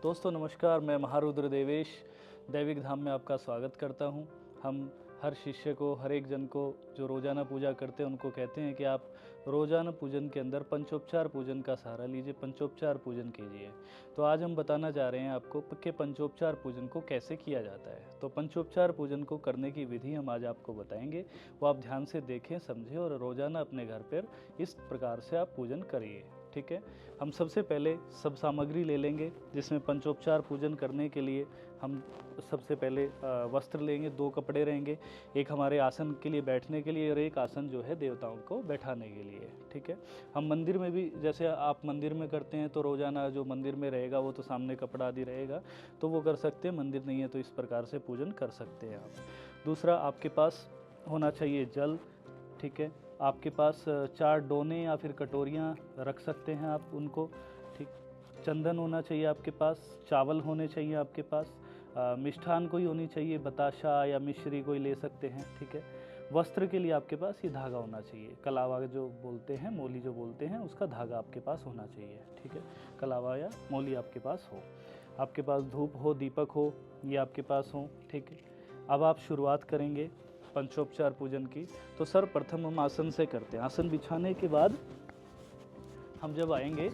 दोस्तों नमस्कार, मैं महारुद्र देवेश दैविक धाम में आपका स्वागत करता हूं। हम हर शिष्य को, हर एक जन को जो रोज़ाना पूजा करते हैं उनको कहते हैं कि आप रोज़ाना पूजन के अंदर पंचोपचार पूजन का सहारा लीजिए, पंचोपचार पूजन कीजिए। तो आज हम बताना जा रहे हैं आपको कि पंचोपचार पूजन को कैसे किया जाता है। तो पंचोपचार पूजन को करने की विधि हम आज आपको बताएंगे, वो आप ध्यान से देखें, समझें और रोज़ाना अपने घर पर इस प्रकार से आप पूजन करिए। ठीक है, हम सबसे पहले सब सामग्री ले लेंगे जिसमें पंचोपचार पूजन करने के लिए हम सबसे पहले वस्त्र लेंगे, 2 कपड़े रहेंगे, एक हमारे आसन के लिए बैठने के लिए और एक आसन जो है देवताओं को बैठाने के लिए। ठीक है, हम मंदिर में भी, जैसे आप मंदिर में करते हैं तो रोज़ाना जो मंदिर में रहेगा वो तो सामने कपड़ा आदि रहेगा तो वो कर सकते हैं, मंदिर नहीं है तो इस प्रकार से पूजन कर सकते हैं आप। दूसरा, आपके पास होना चाहिए जल। ठीक है, आपके पास 4 डोने या फिर कटोरियाँ रख सकते हैं आप उनको। ठीक, चंदन होना चाहिए आपके पास, चावल होने चाहिए आपके पास, मिष्ठान कोई होनी चाहिए, बताशा या मिश्री कोई ले सकते हैं। ठीक है, वस्त्र के लिए आपके पास ये धागा होना चाहिए, कलावा जो बोलते हैं, मोली जो बोलते हैं, उसका धागा आपके पास होना चाहिए। ठीक है, कलावा या मोली आपके पास हो, आपके पास धूप हो, दीपक हो, ये आपके पास हो। ठीक है, अब आप शुरुआत करेंगे पंचोपचार पूजन की। तो सर्वप्रथम हम आसन से करते हैं। आसन बिछाने के बाद हम जब आएंगे,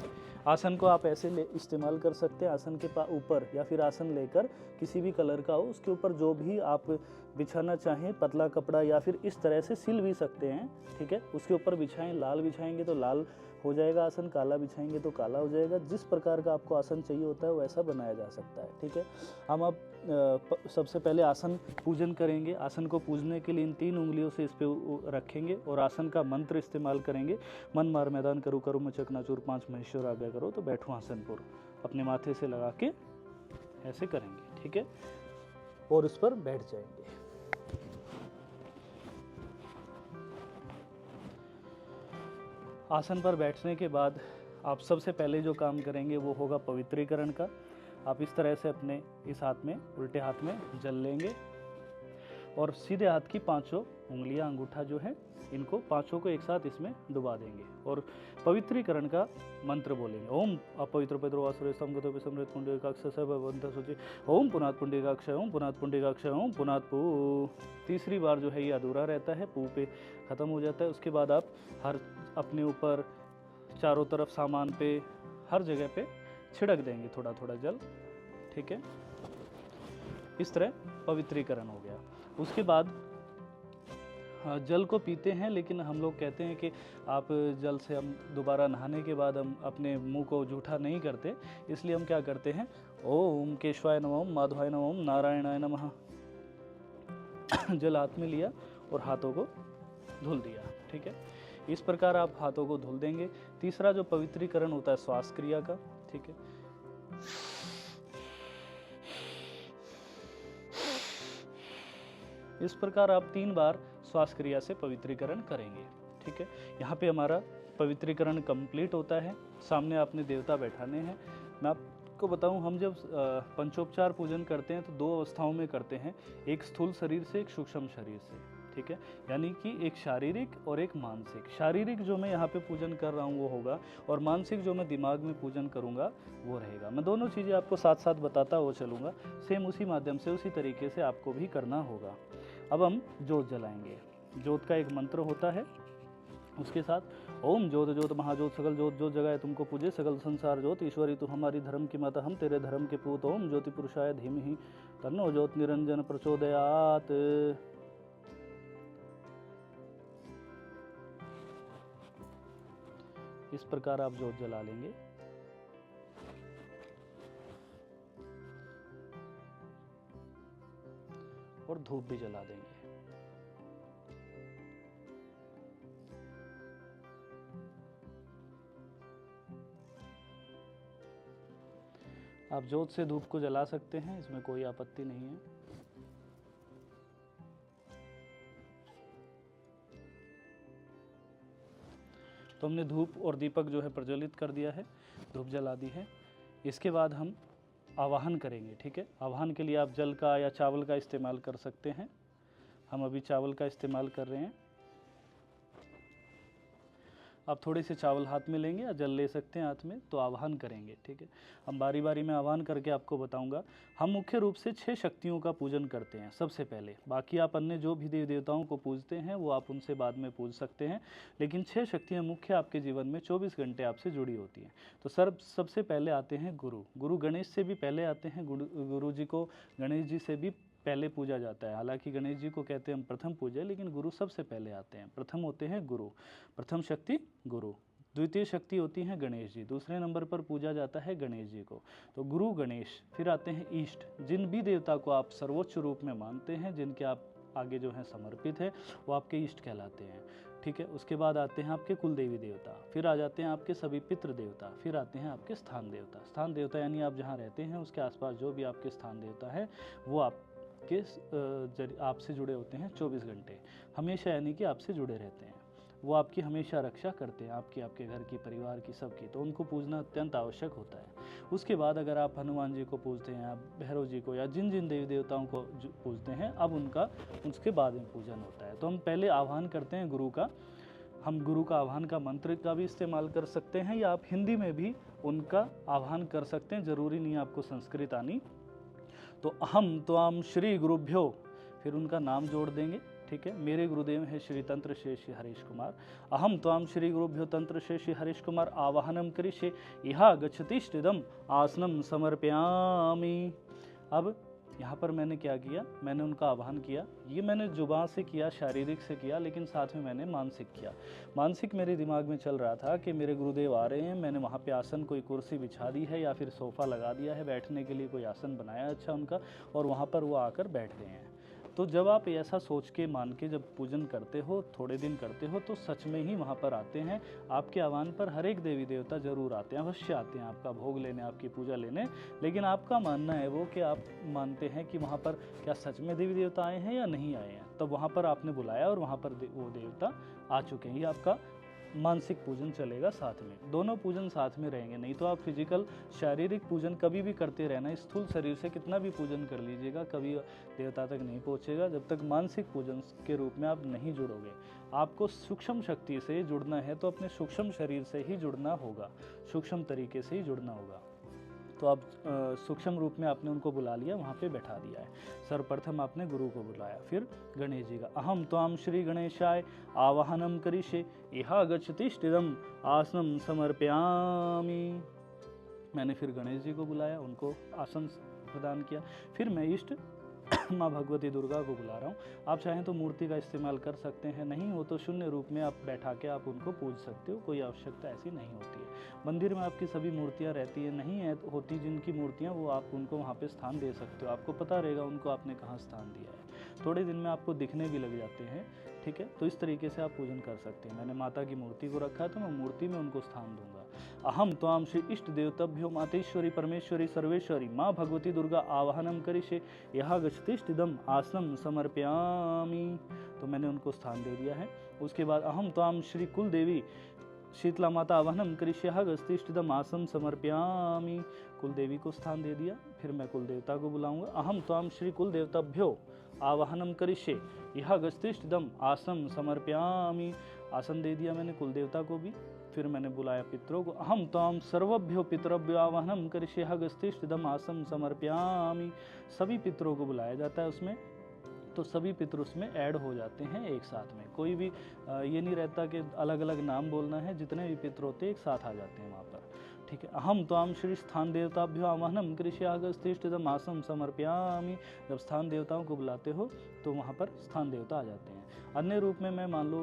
आसन को आप ऐसे इस्तेमाल कर सकते हैं, आसन के ऊपर या फिर आसन लेकर किसी भी कलर का हो, उसके ऊपर जो भी आप बिछाना चाहें, पतला कपड़ा या फिर इस तरह से सिल भी सकते हैं। ठीक है, उसके ऊपर बिछाएं। लाल बिछाएंगे तो लाल हो जाएगा आसन, काला बिछाएंगे तो काला हो जाएगा। जिस प्रकार का आपको आसन चाहिए होता है वैसा बनाया जा सकता है। ठीक है, हम अब सबसे पहले आसन पूजन करेंगे। आसन को पूजने के लिए इन 3 उंगलियों से इस पे रखेंगे और आसन का मंत्र इस्तेमाल करेंगे। मन मार मैदान करो करो मचक नाचूर 5 महेश्वर आज्ञा करो तो बैठो आसन पर, अपने माथे से लगा के ऐसे करेंगे। ठीक है, और उस पर बैठ जाएंगे। आसन पर बैठने के बाद आप सबसे पहले जो काम करेंगे वो होगा पवित्रीकरण का। आप इस तरह से अपने इस हाथ में, उल्टे हाथ में जल लेंगे और सीधे हाथ की 5 उंगलियां, अंगूठा जो है, इनको 5 को एक साथ इसमें डुबा देंगे और पवित्रीकरण का मंत्र बोलेंगे। ओम अपवित्र पवित्र वासुरे समगतो विसमृत पुंडरीकाक्ष सर्ववंत सूचि ओम पुनात पुंडरीकाक्ष ओम पुनात पुंडरीकाक्ष ओम पुनात पू। तीसरी बार जो है ये अधूरा रहता है, पू पे ख़त्म हो जाता है। उसके बाद आप हर अपने ऊपर, चारों तरफ, सामान पे, हर जगह पे छिड़क देंगे थोड़ा थोड़ा जल। ठीक है, इस तरह पवित्रीकरण हो गया। उसके बाद जल को पीते हैं, लेकिन हम लोग कहते हैं कि आप जल से हम दोबारा नहाने के बाद हम अपने मुंह को जूठा नहीं करते, इसलिए हम क्या करते हैं, ओम केशवाय नमः, ओम माधवाय नमः, ओम नारायणाय नमः जल हाथ में लिया और हाथों को धुल दिया। ठीक है, इस प्रकार आप हाथों को धुल देंगे। तीसरा जो पवित्रीकरण होता है श्वास क्रिया का। ठीक है, इस प्रकार आप 3 बार श्वास क्रिया से पवित्रीकरण करेंगे। ठीक है, यहाँ पे हमारा पवित्रीकरण कंप्लीट होता है। सामने आपने देवता बैठाने हैं। मैं आपको बताऊं, हम जब पंचोपचार पूजन करते हैं तो 2 अवस्थाओं में करते हैं, एक स्थूल शरीर से, एक सूक्ष्म शरीर से। ठीक है, यानी कि एक शारीरिक और एक मानसिक। शारीरिक जो मैं यहाँ पे पूजन कर रहा हूँ वो होगा और मानसिक जो मैं दिमाग में पूजन करूँगा वो रहेगा। मैं दोनों चीज़ें आपको साथ साथ बताता हुआ चलूँगा, सेम उसी माध्यम से, उसी तरीके से आपको भी करना होगा। अब हम जोत जलाएंगे। जोत का एक मंत्र होता है, उसके साथ ओम ज्योत ज्योत महाज्योत सकल ज्योत ज्योत जगाए तुमको पूजे सकल संसार ज्योत ईश्वरी तू हमारी धर्म की माता हम तेरे धर्म के पूत ओम ज्योति पुरुषाय धीमहि तन्नो ज्योत निरंजन प्रचोदयात। इस प्रकार आप जोत जला लेंगे। और धूप भी जला देंगे। आप जोत से धूप को जला सकते हैं, इसमें कोई आपत्ति नहीं है। तो हमने धूप और दीपक जो है प्रज्वलित कर दिया है, धूप जला दी है। इसके बाद हम आवाहन करेंगे। ठीक है, आवाहन के लिए आप जल का या चावल का इस्तेमाल कर सकते हैं। हम अभी चावल का इस्तेमाल कर रहे हैं। आप थोड़े से चावल हाथ में लेंगे या जल ले सकते हैं हाथ में, तो आवाहन करेंगे। ठीक है, हम बारी बारी में आवाहन करके आपको बताऊंगा। हम मुख्य रूप से 6 शक्तियों का पूजन करते हैं सबसे पहले। बाकी आप अन्य जो भी देवी देवताओं को पूजते हैं वो आप उनसे बाद में पूज सकते हैं, लेकिन 6 शक्तियाँ मुख्य आपके जीवन में 24 घंटे आपसे जुड़ी होती हैं। तो सबसे पहले आते हैं गुरु। गुरु गणेश से भी पहले आते हैं। गुरु जी को गणेश जी से भी पहले पूजा जाता है। हालांकि गणेश जी को कहते हैं हम प्रथम पूजा, लेकिन गुरु सबसे पहले आते हैं। प्रथम होते हैं गुरु, प्रथम शक्ति गुरु। द्वितीय शक्ति होती हैं गणेश जी, दूसरे नंबर पर पूजा जाता है गणेश जी को। तो गुरु गणेश, फिर आते हैं इष्ट, जिन भी देवता को आप सर्वोच्च रूप में मानते हैं, जिनके आप आगे जो हैं समर्पित है, वो आपके इष्ट कहलाते हैं। ठीक है, उसके बाद आते हैं आपके कुल देवी देवता, फिर आ जाते हैं आपके सभी पितृ देवता, फिर आते हैं आपके स्थान देवता। स्थान देवता यानी आप जहाँ रहते हैं उसके आसपास जो भी आपके स्थान देवता है वो आपसे जुड़े होते हैं 24 घंटे, हमेशा, यानी कि आपसे जुड़े रहते हैं। वो आपकी हमेशा रक्षा करते हैं, आपके घर की, परिवार की, सबकी। तो उनको पूजना अत्यंत आवश्यक होता है। उसके बाद अगर आप हनुमान जी को पूजते हैं, आप भैरव जी को, या जिन जिन देवी देवताओं को पूजते हैं, अब उसके बाद में पूजन होता है। तो हम पहले आह्वान करते हैं गुरु का। हम गुरु का आह्वान का मंत्र का भी इस्तेमाल कर सकते हैं, या आप हिंदी में भी उनका आह्वान कर सकते हैं, ज़रूरी नहीं आपको संस्कृत आनी। तो अहम त्वाम श्री गुरुभ्यो, फिर उनका नाम जोड़ देंगे। ठीक है, मेरे गुरुदेव हैं श्री तंत्र श्री हरीश कुमार। अहम त्वाम श्री गुरुभ्यो तंत्र श्री हरीश कुमार आवाहनम करिष्ये इहा गच्छतिष्ठिदम आसनम समर्पयामि। अब यहाँ पर मैंने क्या किया, मैंने उनका आह्वान किया। ये मैंने जुबान से किया, शारीरिक से किया, लेकिन साथ में मैंने मानसिक किया। मानसिक मेरे दिमाग में चल रहा था कि मेरे गुरुदेव आ रहे हैं, मैंने वहाँ पे आसन, कोई कुर्सी बिछा दी है या फिर सोफ़ा लगा दिया है, बैठने के लिए कोई आसन बनाया अच्छा उनका, और वहाँ पर वो आकर बैठ गए हैं। तो जब आप ऐसा सोच के, मान के जब पूजन करते हो, थोड़े दिन करते हो, तो सच में ही वहाँ पर आते हैं। आपके आह्वान पर हर एक देवी देवता जरूर आते हैं, अवश्य आते हैं आपका भोग लेने, आपकी पूजा लेने। लेकिन आपका मानना है वो कि आप मानते हैं कि वहाँ पर क्या सच में देवी देवता आए हैं या नहीं आए हैं। तब वहाँ पर आपने बुलाया और वहाँ पर वो देवता आ चुके हैं। ये आपका मानसिक पूजन चलेगा साथ में, दोनों पूजन साथ में रहेंगे। नहीं तो आप फिजिकल, शारीरिक पूजन कभी भी करते रहना, स्थूल शरीर से कितना भी पूजन कर लीजिएगा, कभी देवता तक नहीं पहुंचेगा जब तक मानसिक पूजन के रूप में आप नहीं जुड़ोगे। आपको सूक्ष्म शक्ति से जुड़ना है तो अपने सूक्ष्म शरीर से ही जुड़ना होगा, सूक्ष्म तरीके से ही जुड़ना होगा। तो आप सूक्ष्म रूप में आपने उनको बुला लिया, वहाँ पे बैठा दिया है। सर्वप्रथम आपने गुरु को बुलाया, फिर गणेश जी का। अहम त्वाम श्री गणेशाय आवाहनम करिष्ये इहा गच्छतिष्ठिदम आसनम समर्पयामि। मैंने फिर गणेश जी को बुलाया, उनको आसन प्रदान किया। फिर मैं इष्ट माँ भगवती दुर्गा को बुला रहा हूँ। आप चाहें तो मूर्ति का इस्तेमाल कर सकते हैं, नहीं हो तो शून्य रूप में आप बैठा के आप उनको पूज सकते हो, कोई आवश्यकता ऐसी नहीं होती है। मंदिर में आपकी सभी मूर्तियाँ रहती है, नहीं है होती जिनकी मूर्तियाँ, वो आप उनको वहाँ पे स्थान दे सकते हो। आपको पता रहेगा उनको आपने कहाँ स्थान दिया है, थोड़े दिन में आपको दिखने भी लग जाते हैं। ठीक है, तो इस तरीके से आप पूजन कर सकते हैं। मैंने माता की मूर्ति को रखा है तो मैं मूर्ति में उनको स्थान दूंगा। अहम त्वाम श्री इष्ट देवतभ्यो मातेश्वरी परमेश्वरी सर्वेश्वरी माँ भगवती दुर्गा आवाहनम करिष्ये यह गच्छतिष्ठिदम आसनम समर्पयामि। तो मैंने उनको स्थान दे दिया है। उसके बाद अहम त्वाम श्री कुल देवी शीतला माता आवाहनम करिष्ये यह गच्छतिष्ठिदम आसनम समर्पयामि। कुल देवी को स्थान दे दिया। फिर मैं कुल देवता को बुलाऊंगा। अहम त्वाम श्री कुल देवताभ्यो आवाहनम करिष्ये यह गच्छतिष्ठिदम आसनम समर्पयामि। आसन दे दिया मैंने कुल देवता को भी। फिर मैंने बुलाया पितरों को। अहम त्वाम सर्वभ्यो पितरभ्यो आवाहनम करिष्ये यह गच्छतिष्ठिदम आसनम समर्पयामि। सभी पितरों को बुलाया जाता है उसमें, तो सभी पितृ उसमें ऐड हो जाते हैं एक साथ में। कोई भी ये नहीं रहता कि अलग अलग नाम बोलना है, जितने भी पितृ होते हैं एक साथ आ जाते हैं वहाँ पर। ठीक है, अहम त्वाम श्री स्थान देवताभ्यो आवाहनम करिष्ये यह गच्छतिष्ठिदम आसनम समर्पयामि। जब स्थान देवताओं को बुलाते हो तो वहाँ पर स्थान देवता आ जाते हैं। अन्य रूप में मैं मान लो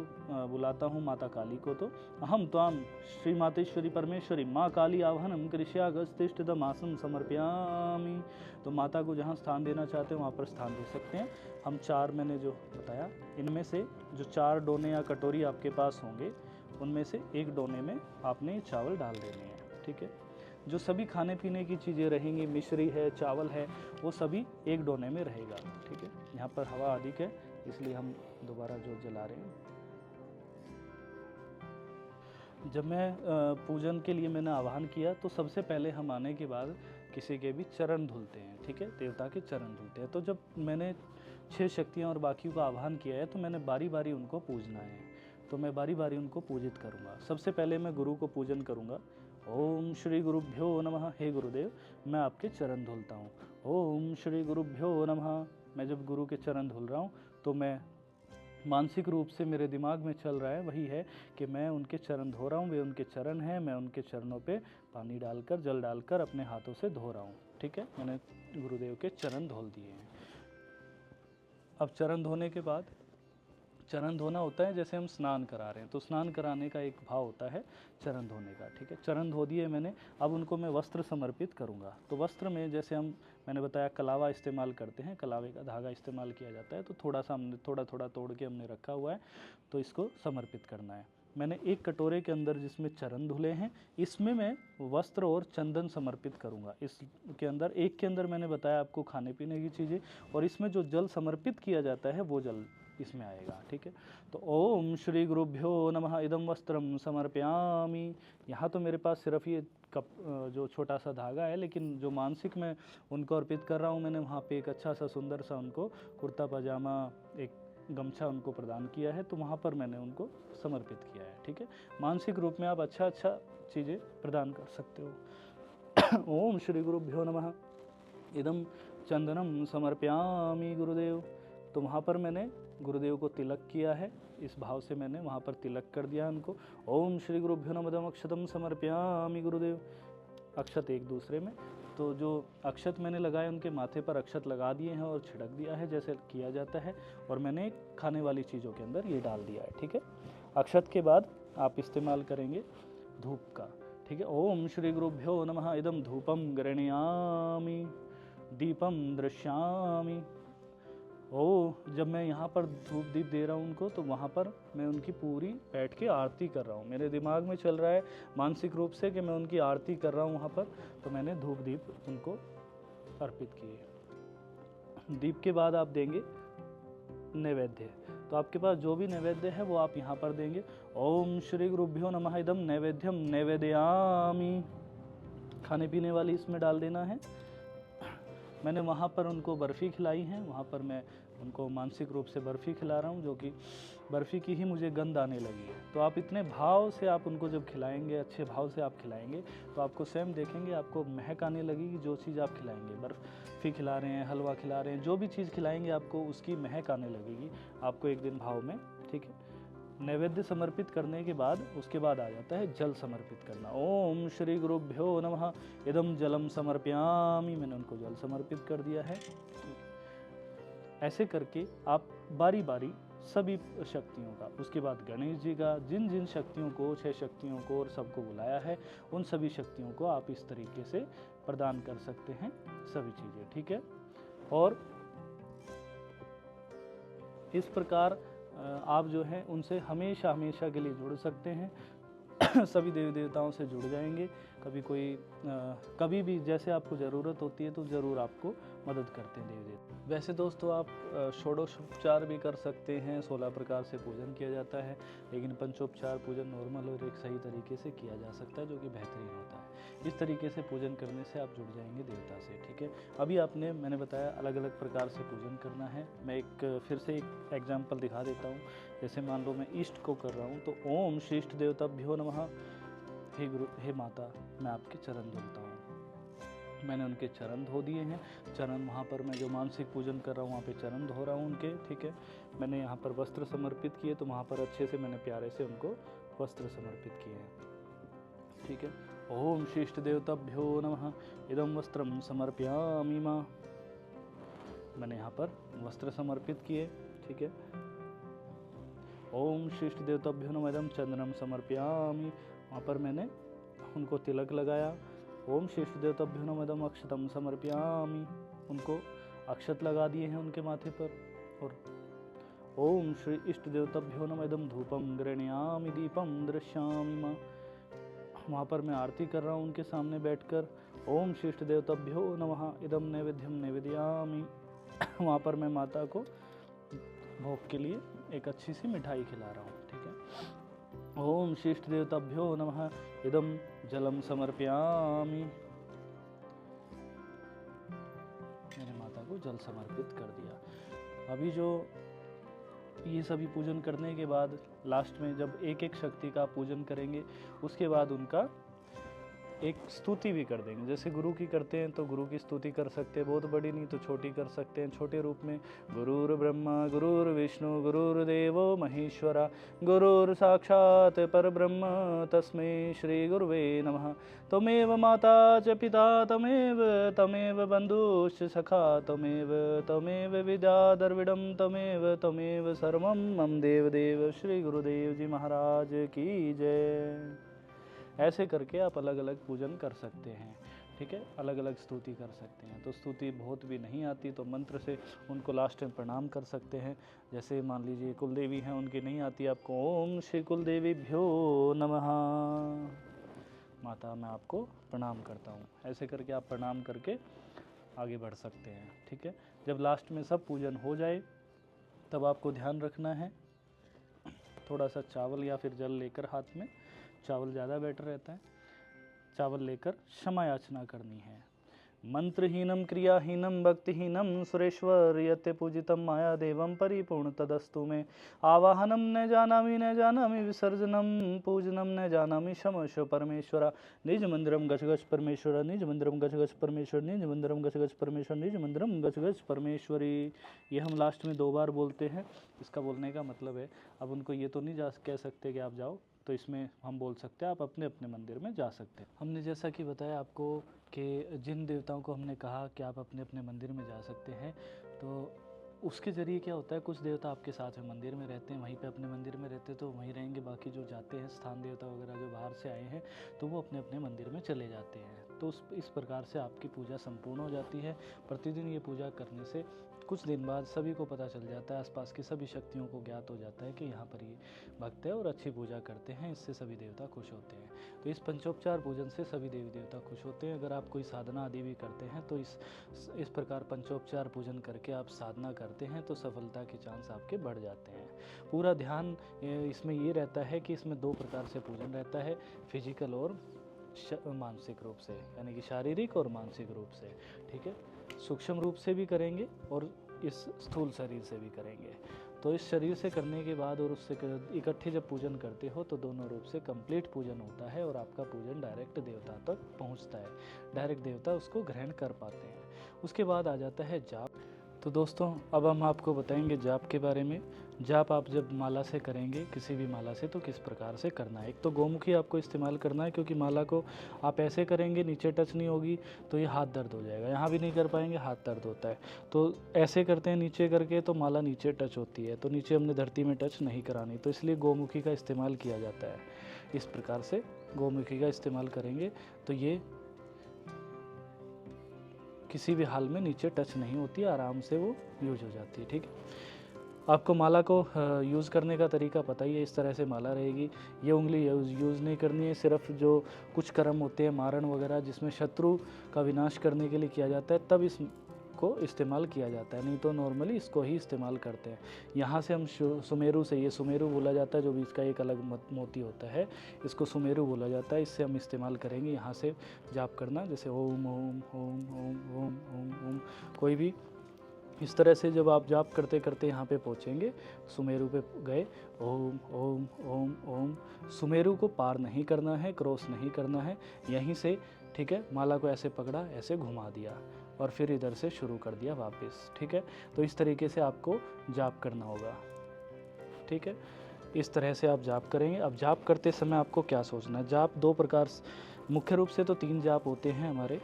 बुलाता हूँ माता काली को, तो अहम त्वाम श्री मातेश्वरी परमेश्वरी माँ काली आवाहनम करिष्ये यह गच्छतिष्ठिदम आसनम समर्पयामि। तो माता को जहाँ स्थान देना चाहते हैं वहाँ पर स्थान दे सकते हैं। हम 4 मैंने जो बताया, इनमें से जो 4 डोने या कटोरी आपके पास होंगे, उनमें से एक डोने में आपने चावल डाल देने हैं। ठीक है, जो सभी खाने पीने की चीज़ें रहेंगी, मिश्री है, चावल है, वो सभी एक डोने में रहेगा। ठीक है, यहाँ पर हवा अधिक है इसलिए हम दोबारा जोत जला रहे हैं। जब मैं पूजन के लिए मैंने आह्वान किया तो सबसे पहले हम आने के बाद किसी के भी चरण धुलते हैं। ठीक है, देवता के चरण धुलते हैं। तो जब मैंने 6 शक्तियाँ और बाकी का आह्वान किया है तो मैंने बारी बारी उनको पूजना है। तो मैं बारी बारी उनको पूजित करूँगा। सबसे पहले मैं गुरु को पूजन करूँगा। ओम श्री गुरुभ्यो नमः। हे गुरुदेव, मैं आपके चरण धुलता हूँ। ओम श्री गुरुभ्यो नमः। मैं जब गुरु के चरण धुल रहा हूँ तो मैं मानसिक रूप से मेरे दिमाग में चल रहा है वही है कि मैं उनके चरण धो रहा हूँ, वे उनके चरण हैं, मैं उनके चरणों पे पानी डालकर, जल डालकर अपने हाथों से धो रहा हूँ। ठीक है, मैंने गुरुदेव के चरण धोल दिए हैं। अब चरण धोने के बाद, चरण धोना होता है जैसे हम स्नान करा रहे हैं, तो स्नान कराने का एक भाव होता है चरण धोने का। ठीक है, चरण धो दिए मैंने। अब उनको मैं वस्त्र समर्पित करूंगा। तो वस्त्र में जैसे मैंने बताया कलावा इस्तेमाल करते हैं, कलावे का धागा इस्तेमाल किया जाता है, तो थोड़ा सा हमने थोड़ा थोड़ा तोड़ के हमने रखा हुआ है, तो इसको समर्पित करना है। मैंने एक कटोरे के अंदर जिसमें चरण धुले हैं, इसमें मैं वस्त्र और चंदन समर्पित करूंगा। इसके अंदर, एक के अंदर मैंने बताया आपको खाने पीने की चीज़ें, और इसमें जो जल समर्पित किया जाता है वो जल इसमें आएगा। ठीक है, तो ओम श्री गुरुभ्यो नमः इदं वस्त्रम समर्पयामि। यहाँ तो मेरे पास सिर्फ ये कप जो छोटा सा धागा है, लेकिन जो मानसिक मैं उनको अर्पित कर रहा हूँ, मैंने वहाँ पे एक अच्छा सा सुंदर सा उनको कुर्ता पजामा, एक गमछा उनको प्रदान किया है, तो वहाँ पर मैंने उनको समर्पित किया है। ठीक है, मानसिक रूप में आप अच्छा चीज़ें प्रदान कर सकते हो। ओम श्री गुरुभ्यो नमः इदं चंदनम समर्पयामि गुरुदेव। तो वहाँ पर मैंने गुरुदेव को तिलक किया है, इस भाव से मैंने वहाँ पर तिलक कर दिया उनको। ओम श्री गुरुभ्यो नमः अक्षतम समर्पयामि गुरुदेव। अक्षत एक दूसरे में, तो जो अक्षत मैंने लगाए उनके माथे पर अक्षत लगा दिए हैं और छिड़क दिया है जैसे किया जाता है, और मैंने खाने वाली चीज़ों के अंदर ये डाल दिया है। ठीक है, अक्षत के बाद आप इस्तेमाल करेंगे धूप का। ठीक है, ओम श्री गुरुभ्यो नमः इदं धूपम गृह्णामि दीपम दृश्यामि। जब मैं यहाँ पर धूप दीप दे रहा हूँ उनको, तो वहाँ पर मैं उनकी पूरी बैठ के आरती कर रहा हूँ। मेरे दिमाग में चल रहा है मानसिक रूप से कि मैं उनकी आरती कर रहा हूँ वहाँ पर, तो मैंने धूप दीप उनको अर्पित किए। दीप के बाद आप देंगे नैवेद्य। तो आपके पास जो भी नैवेद्य है वो आप यहाँ पर देंगे। ओम श्री गुरुभ्यो नमः इदं नैवेद्यम नैवेदयामि। खाने पीने वाली इसमें डाल देना है। मैंने वहाँ पर उनको बर्फ़ी खिलाई है, वहाँ पर मैं उनको मानसिक रूप से बर्फ़ी खिला रहा हूँ, जो कि बर्फ़ी की ही मुझे गंध आने लगी है। तो आप इतने भाव से आप उनको जब खिलाएंगे, अच्छे भाव से आप खिलाएंगे, तो आपको स्वयं देखेंगे आपको महक आने लगेगी। जो चीज़ आप खिलाएंगे, बर्फ़ी खिला रहे हैं, हलवा खिला रहे हैं, जो भी चीज़ खिलाएंगे आपको उसकी महक आने लगेगी आपको एक दिन भाव में। ठीक है, नैवेद्य समर्पित करने के बाद उसके बाद आ जाता है जल समर्पित करना। ओम श्री गुरुभ्यो नमः इदं जलम समर्पयामि। मैंने उनको जल समर्पित कर दिया है। ऐसे करके आप बारी बारी सभी शक्तियों का, उसके बाद गणेश जी का, जिन जिन शक्तियों को, 6 शक्तियों को और सबको बुलाया है, उन सभी शक्तियों को आप इस तरीके से प्रदान कर सकते हैं सभी चीज़ें। ठीक है, और इस प्रकार आप जो है उनसे हमेशा हमेशा के लिए जुड़ सकते हैं। सभी देवी देवताओं से जुड़ जाएंगे। कभी भी जैसे आपको ज़रूरत होती है तो ज़रूर आपको मदद करते हैं देवी देवता। वैसे दोस्तों आप षोडशोपचार भी कर सकते हैं, 16 प्रकार से पूजन किया जाता है, लेकिन पंचोपचार पूजन नॉर्मल और एक सही तरीके से किया जा सकता है, जो कि बेहतरीन होता है। इस तरीके से पूजन करने से आप जुड़ जाएंगे देवता से। ठीक है, अभी मैंने बताया अलग अलग प्रकार से पूजन करना है। मैं फिर से एक एग्जाम्पल दिखा देता हूँ। जैसे मान लो मैं ईष्ट को कर रहा हूँ, तो ओम श्री इष्ट देवताभ्यो नमः। हे गुरु, हे माता, मैं आपके चरण धुलता हूँ। मैंने उनके चरण धो दिए हैं। चरण वहाँ पर मैं जो मानसिक पूजन कर रहा हूँ वहाँ पे चरण धो रहा हूँ उनके। ठीक है, मैंने यहाँ पर वस्त्र समर्पित किए, तो वहाँ पर अच्छे से मैंने प्यारे से उनको वस्त्र समर्पित किए हैं। ठीक है, ओम श्री इष्ट देवताभ्यो नमः इदं वस्त्रम समर्पयामि मां। मैंने यहाँ पर वस्त्र समर्पित किए। ठीक है, ओम श्री इष्ट देवताभ्यो नमः इदं चंदनम समर्पयामि। वहाँ पर मैंने उनको तिलक लगाया। ओम श्री इष्ट देवताभ्यो नमः इदं अक्षतम समर्पयामि। उनको अक्षत लगा दिए हैं उनके माथे पर। और ओम श्री इष्ट देवताभ्यो नमः इदं धूपम गृह्णामि दीपम दृश्यामि मां। वहाँ पर मैं आरती कर रहा हूँ उनके सामने बैठकर। ओम श्री इष्ट देवताभ्यो नमः इदं नैवेद्यम नैवेदयामि। वहाँ पर मैं माता को भोग के लिए एक अच्छी सी मिठाई खिला रहा हूँ। ठीक है, ओम श्री इष्ट देवताभ्यो नमः इदं जलम समर्पयामि। मैंने माता को जल समर्पित कर दिया। अभी जो ये सभी पूजन करने के बाद लास्ट में जब एक एक शक्ति का पूजन करेंगे, उसके बाद उनका एक स्तुति भी कर देंगे। जैसे गुरु की करते हैं तो गुरु की स्तुति कर सकते हैं, बहुत बड़ी नहीं तो छोटी कर सकते हैं। छोटे रूप में गुरुर ब्रह्मा गुरुर्विष्णु गुरुर्देवो महेश्वरा गुरुर साक्षात् परब्रह्म तस्मै श्री गुरुवे नमः। त्वमेव माता च पिता तमेव बन्धुश्च सखा तमेव विद्या द्रविडं तमेव सर्वं मम देव श्री गुरुदेव जी महाराज की जय। ऐसे करके आप अलग अलग पूजन कर सकते हैं, ठीक है, अलग अलग स्तुति कर सकते हैं। तो स्तुति बहुत भी नहीं आती तो मंत्र से उनको लास्ट में प्रणाम कर सकते हैं। जैसे मान लीजिए कुलदेवी हैं, उनकी नहीं आती आपको, ओम श्री कुलदेवीभ्यो नमः, माता मैं आपको प्रणाम करता हूँ। ऐसे करके आप प्रणाम करके आगे बढ़ सकते हैं, ठीक है। जब लास्ट में सब पूजन हो जाए तब आपको ध्यान रखना है, थोड़ा सा चावल या फिर जल लेकर हाथ में, चावल ज़्यादा बेटर रहता है, चावल लेकर क्षमा याचना करनी है। मंत्रहीनम क्रियाहीनम भक्तिहीनम सुरेश्वर यते पूजितम माया देवम परिपूर्ण तदस्तु में। आवाहनम न जानामि विसर्जनम पूजनम न जानामि क्षमस्व परमेश्वरा। निज मंदिरम गच गच परमेश्वरा, निज मंदिरम गच गच परमेश्वर, निज मंदिरम गच गच परमेश्वर, निज मंदिरम गच गच परमेश्वरी। ये हम लास्ट में 2 बार बोलते हैं। इसका बोलने का मतलब है, अब उनको ये तो नहीं कह सकते कि आप जाओ, तो इसमें हम बोल सकते हैं आप अपने अपने मंदिर में जा सकते हैं। हमने जैसा कि बताया आपको कि जिन देवताओं को हमने कहा कि आप अपने अपने मंदिर में जा सकते हैं, तो उसके ज़रिए क्या होता है, कुछ देवता आपके साथ में मंदिर में रहते हैं, वहीं पे अपने मंदिर में रहते हैं तो वहीं रहेंगे। बाकी जो जाते हैं स्थान देवता वगैरह जो बाहर से आए हैं तो वो अपने अपने मंदिर में चले जाते हैं। तो इस प्रकार से आपकी पूजा संपूर्ण हो जाती है। प्रतिदिन ये पूजा करने से कुछ दिन बाद सभी को पता चल जाता है, आसपास की सभी शक्तियों को ज्ञात हो जाता है कि यहाँ पर ये भक्त है और अच्छी पूजा करते हैं। इससे सभी देवता खुश होते हैं। तो इस पंचोपचार पूजन से सभी देवी देवता खुश होते हैं। अगर आप कोई साधना आदि भी करते हैं तो इस प्रकार पंचोपचार पूजन करके आप साधना करते हैं तो सफलता के चांस आपके बढ़ जाते हैं। पूरा ध्यान इसमें ये रहता है कि इसमें 2 प्रकार से पूजन रहता है, फिजिकल और मानसिक रूप से, यानी कि शारीरिक और मानसिक रूप से, ठीक है। सूक्ष्म रूप से भी करेंगे और इस स्थूल शरीर से भी करेंगे। तो इस शरीर से करने के बाद और उससे इकट्ठे जब पूजन करते हो तो दोनों रूप से कंप्लीट पूजन होता है और आपका पूजन डायरेक्ट देवता तक पहुंचता है, डायरेक्ट देवता उसको ग्रहण कर पाते हैं। उसके बाद आ जाता है जाप। तो दोस्तों अब हम आपको बताएंगे जाप के बारे में। जाप आप जब माला से करेंगे, किसी भी माला से, तो किस प्रकार से करना है। एक तो गोमुखी आपको इस्तेमाल करना है, क्योंकि माला को आप ऐसे करेंगे नीचे टच नहीं होगी तो ये हाथ दर्द हो जाएगा, यहाँ भी नहीं कर पाएंगे, हाथ दर्द होता है। तो ऐसे करते हैं नीचे करके तो माला नीचे टच होती है, तो नीचे हमने धरती में टच नहीं करानी, तो इसलिए गोमुखी का इस्तेमाल किया जाता है। इस प्रकार से गोमुखी का इस्तेमाल करेंगे तो ये किसी भी हाल में नीचे टच नहीं होती, आराम से वो यूज हो जाती है, ठीक है। आपको माला को यूज़ करने का तरीका पता ही है, इस तरह से माला रहेगी। ये उंगली यूज़ नहीं करनी है, सिर्फ जो कुछ कर्म होते हैं मारण वगैरह जिसमें शत्रु का विनाश करने के लिए किया जाता है तब इसको इस्तेमाल किया जाता है, नहीं तो नॉर्मली इसको ही इस्तेमाल करते हैं। यहाँ से हम सुमेरु से, ये सुमेरु बोला जाता है, जो बीच का एक अलग मोती होता है, इसको सुमेरु बोला जाता है, इससे हम इस्तेमाल करेंगे। यहाँ से जाप करना, जैसे ओम ओम ओम ओम ओम ओम ओम, कोई भी इस तरह से जब आप जाप करते करते यहाँ पे पहुँचेंगे, सुमेरु पे गए, ओम ओम ओम ओम, सुमेरु को पार नहीं करना है, क्रॉस नहीं करना है, यहीं से, ठीक है। माला को ऐसे पकड़ा, ऐसे घुमा दिया और फिर इधर से शुरू कर दिया वापस, ठीक है। तो इस तरीके से आपको जाप करना होगा, ठीक है। इस तरह से आप जाप करेंगे। अब जाप करते समय आपको क्या सोचना है, जाप 2 प्रकार, मुख्य रूप से तो 3 जाप होते हैं हमारे।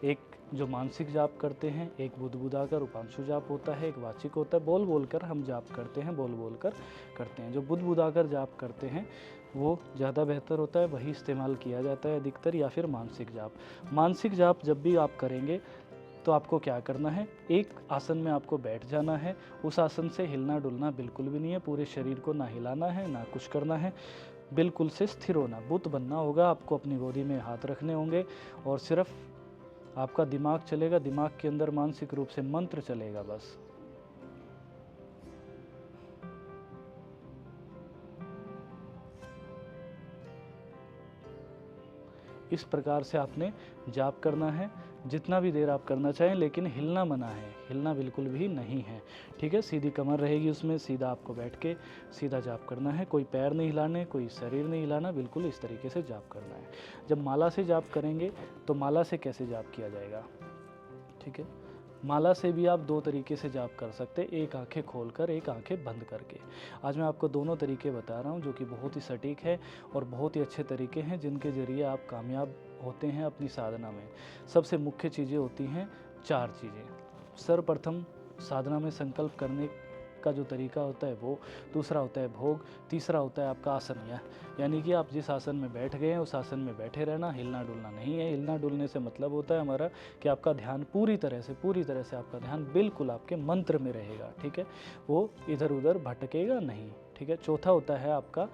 एक जो मानसिक जाप करते हैं, एक बुदबुदा कर उपांशु जाप होता है, एक वाचिक होता है, बोल बोल कर हम जाप करते हैं, बोल बोल कर करते हैं। जो बुदबुदा कर जाप करते हैं वो ज़्यादा बेहतर होता है, वही इस्तेमाल किया जाता है अधिकतर, या फिर मानसिक जाप। मानसिक जाप जब भी आप करेंगे तो आपको क्या करना है, एक आसन में आपको बैठ जाना है। उस आसन से हिलना डुलना बिल्कुल भी नहीं है, पूरे शरीर को ना हिलाना है ना कुछ करना है, बिल्कुल से स्थिर होना, बुत बनना होगा। आपको अपनी गोदी में हाथ रखने होंगे और सिर्फ आपका दिमाग चलेगा, दिमाग के अंदर मानसिक रूप से मंत्र चलेगा बस। इस प्रकार से आपने जाप करना है। जितना भी देर आप करना चाहें, लेकिन हिलना मना है, हिलना बिल्कुल भी नहीं है। ठीक है, सीधी कमर रहेगी उसमें, सीधा आपको बैठ के सीधा जाप करना है, कोई पैर नहीं हिलाने, कोई शरीर नहीं हिलाना, बिल्कुल इस तरीके से जाप करना है। जब माला से जाप करेंगे तो माला से कैसे जाप किया जाएगा? ठीक है, माला से भी आप दो तरीके से जाप कर सकते हैं, एक आंखें खोलकर, एक आंखें बंद करके। आज मैं आपको दोनों तरीके बता रहा हूँ जो कि बहुत ही सटीक है और बहुत ही अच्छे तरीके हैं, जिनके ज़रिए आप कामयाब होते हैं अपनी साधना में। सबसे मुख्य चीज़ें होती हैं 4 चीज़ें। सर्वप्रथम साधना में संकल्प करने का जो तरीका होता है वो, दूसरा होता है भोग, तीसरा होता है आपका आसन। यानी कि आप जिस आसन में बैठ गए हैं उस आसन में बैठे रहना, हिलना डुलना नहीं है। हिलना डुलने से मतलब होता है हमारा कि आपका ध्यान पूरी तरह से आपका ध्यान बिल्कुल आपके मंत्र में रहेगा। ठीक है, वो इधर उधर भटकेगा नहीं। ठीक है, चौथा होता है आपका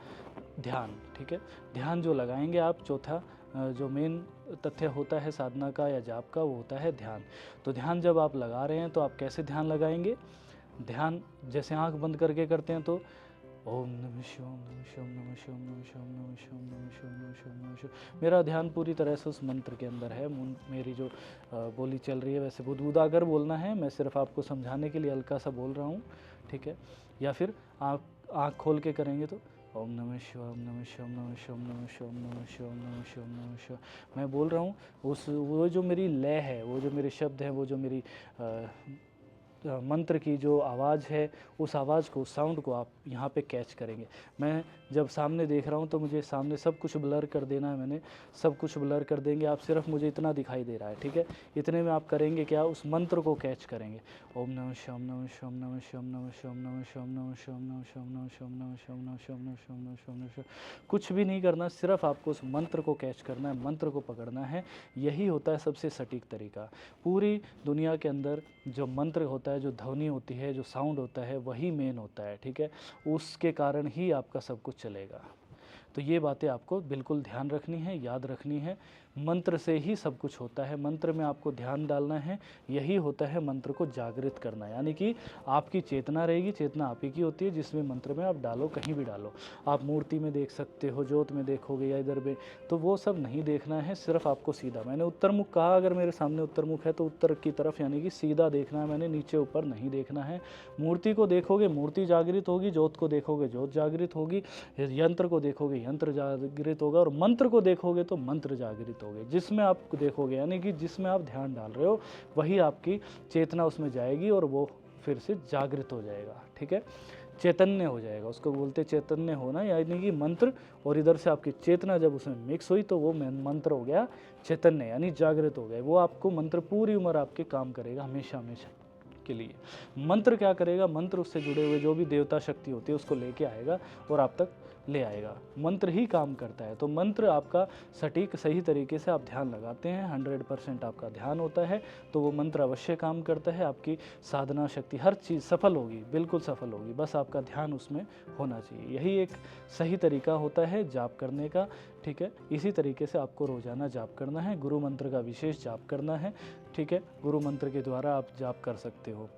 ध्यान। ठीक है, ध्यान जो लगाएंगे आप, चौथा जो मेन तथ्य होता है साधना का या जाप का, वो होता है ध्यान। तो ध्यान जब आप लगा रहे हैं तो आप कैसे ध्यान लगाएंगे? ध्यान जैसे आंख बंद करके करते हैं तो ओम नमः शिवाय, ओम नमः शिवाय, ओम नमः शिवाय, ओम नमः शिवाय, ओम नमः शिवाय, ओम नमः शिवाय, ओम नमः शिवाय, ओम नमः शिवाय। मेरा ध्यान पूरी तरह से उस मंत्र के अंदर है। मेरी जो बोली चल रही है वैसे बुदबुदा कर बोलना है, मैं सिर्फ आपको समझाने के लिए हल्का सा बोल रहा हूँ। ठीक है, या फिर आप आँख खोल के करेंगे तो ओम नमः शिवाय, ओम नमः शिवाय, ओम नमः शिवाय, ओम नमः शिवाय, ओम नमः शिवाय, ओम नमः शिवाय, ओम नमः शिवाय। मैं बोल रहा हूँ उस, वो जो मेरी लय है, वो जो मेरे शब्द हैं, वो जो मेरी मंत्र की जो आवाज़ है, उस आवाज़ को, उस साउंड को आप यहाँ पे कैच करेंगे। मैं जब सामने देख रहा हूँ तो मुझे सामने सब कुछ ब्लर कर देना है, मैंने सब कुछ ब्लर कर देंगे, आप सिर्फ मुझे इतना दिखाई दे रहा है। ठीक है, इतने में आप करेंगे क्या? उस मंत्र को कैच करेंगे। ओम नमः शिवाय, ओम नमः शिवाय, ओम नमः शिवाय, ओम नमः शिवाय, ओम नमः शिवाय, ओम नमः शिवाय, ओम नमः शिवाय, ओम नमः शिवाय, ओम नमः शिवाय, ओम नमः शिवाय, ओम नमः शिवाय, ओम नमः शिवाय, ओम नमः शिवाय। कुछ भी नहीं करना, सिर्फ आपको उस मंत्र को कैच करना है, मंत्र को पकड़ना है। यही होता है सबसे सटीक तरीका। पूरी दुनिया के अंदर जो मंत्र होता है, जो ध्वनि होती है, जो साउंड होता है, वही मेन होता है। ठीक है, उसके कारण ही आपका सब कुछ चलेगा। तो ये बातें आपको बिल्कुल ध्यान रखनी है, याद रखनी है। मंत्र से ही सब कुछ होता है, मंत्र में आपको ध्यान डालना है। यही होता है मंत्र को जागृत करना, यानी कि आपकी चेतना रहेगी, चेतना आप ही की होती है, जिसमें मंत्र में आप डालो, कहीं भी डालो। आप मूर्ति में देख सकते हो, ज्योत में देखोगे या इधर में, तो वो सब नहीं देखना है, सिर्फ आपको सीधा, मैंने उत्तर मुख कहा, अगर मेरे सामने उत्तर मुख है तो उत्तर की तरफ, यानी कि सीधा देखना है मैंने, नीचे ऊपर नहीं देखना है। मूर्ति को देखोगे, मूर्ति जागृत होगी, ज्योत को देखोगे, ज्योत जागृत होगी, यंत्र को देखोगे, यंत्र जागृत होगा, और मंत्र को देखोगे तो मंत्र जागृत होगे। जिसमें आप देखोगे, यानी कि जिसमें आप ध्यान डाल रहे हो, वही आपकी चेतना उसमें जाएगी और वो फिर से जागृत हो जाएगा। ठीक है, चैतन्य हो जाएगा, उसको बोलते चैतन्य होना, यानी कि मंत्र और इधर से आपकी चेतना जब उसमें मिक्स हुई तो वो मंत्र हो गया चैतन्य, यानी जागृत हो गया। वो आपको मंत्र पूरी उम्र आपके काम करेगा, हमेशा हमेशा के लिए। मंत्र क्या करेगा? मंत्र उससे जुड़े हुए जो भी देवता शक्ति होती है उसको लेके आएगा और आप तक ले आएगा। मंत्र ही काम करता है। तो मंत्र आपका सटीक सही तरीके से आप ध्यान लगाते हैं, 100% आपका ध्यान होता है, तो वो मंत्र अवश्य काम करता है। आपकी साधना शक्ति, हर चीज़ सफल होगी, बिल्कुल सफल होगी, बस आपका ध्यान उसमें होना चाहिए। यही एक सही तरीका होता है जाप करने का। ठीक है, इसी तरीके से आपको रोज़ाना जाप करना है, गुरु मंत्र का विशेष जाप करना है। ठीक है, गुरु मंत्र के द्वारा आप जाप कर सकते हो।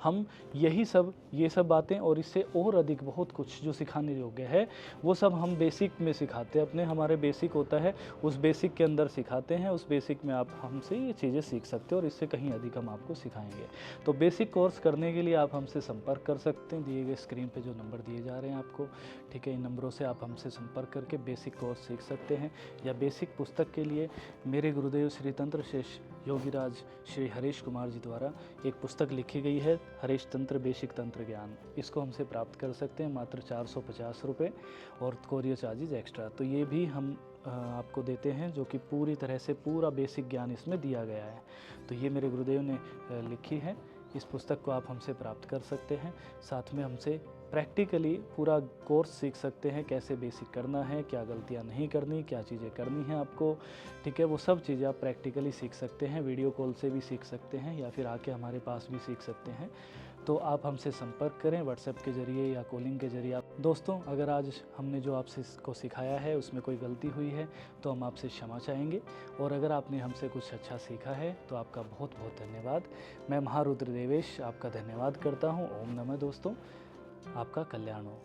हम ये सब बातें और इससे और अधिक बहुत कुछ जो सिखाने योग्य है, वो सब हम बेसिक में सिखाते हैं अपने, हमारे बेसिक होता है, उस बेसिक के अंदर सिखाते हैं। उस बेसिक में आप हमसे ये चीज़ें सीख सकते हो और इससे कहीं अधिक हम आपको सिखाएंगे। तो बेसिक कोर्स करने के लिए आप हमसे संपर्क कर सकते हैं, दिए गए स्क्रीन पे जो नंबर दिए जा रहे हैं आपको। ठीक है, इन नंबरों से आप हमसे संपर्क करके बेसिक कोर्स सीख सकते हैं। या बेसिक पुस्तक के लिए मेरे गुरुदेव श्री तंत्र शेष योगीराज श्री हरीश कुमार जी द्वारा एक पुस्तक लिखी गई है, हरीश तंत्र बेसिक तंत्र ज्ञान। इसको हमसे प्राप्त कर सकते हैं मात्र 450 रुपये और कोरियर चार्जेज एक्स्ट्रा। तो ये भी हम आपको देते हैं, जो कि पूरी तरह से पूरा बेसिक ज्ञान इसमें दिया गया है। तो ये मेरे गुरुदेव ने लिखी है। इस पुस्तक को आप हमसे प्राप्त कर सकते हैं। साथ में हमसे प्रैक्टिकली पूरा कोर्स सीख सकते हैं, कैसे बेसिक करना है, क्या गलतियां नहीं करनी, क्या चीज़ें करनी हैं आपको। ठीक है, वो सब चीज़ें आप प्रैक्टिकली सीख सकते हैं, वीडियो कॉल से भी सीख सकते हैं या फिर आके हमारे पास भी सीख सकते हैं। तो आप हमसे संपर्क करें व्हाट्सएप के ज़रिए या कॉलिंग के ज़रिए। आप दोस्तों, अगर आज हमने जो आपसे को सिखाया है उसमें कोई गलती हुई है तो हम आपसे क्षमा चाहेंगे, और अगर आपने हमसे कुछ अच्छा सीखा है तो आपका बहुत बहुत धन्यवाद। मैं महारुद्र देवेश आपका धन्यवाद करता हूँ। ओम नमः। दोस्तों, आपका कल्याण हो।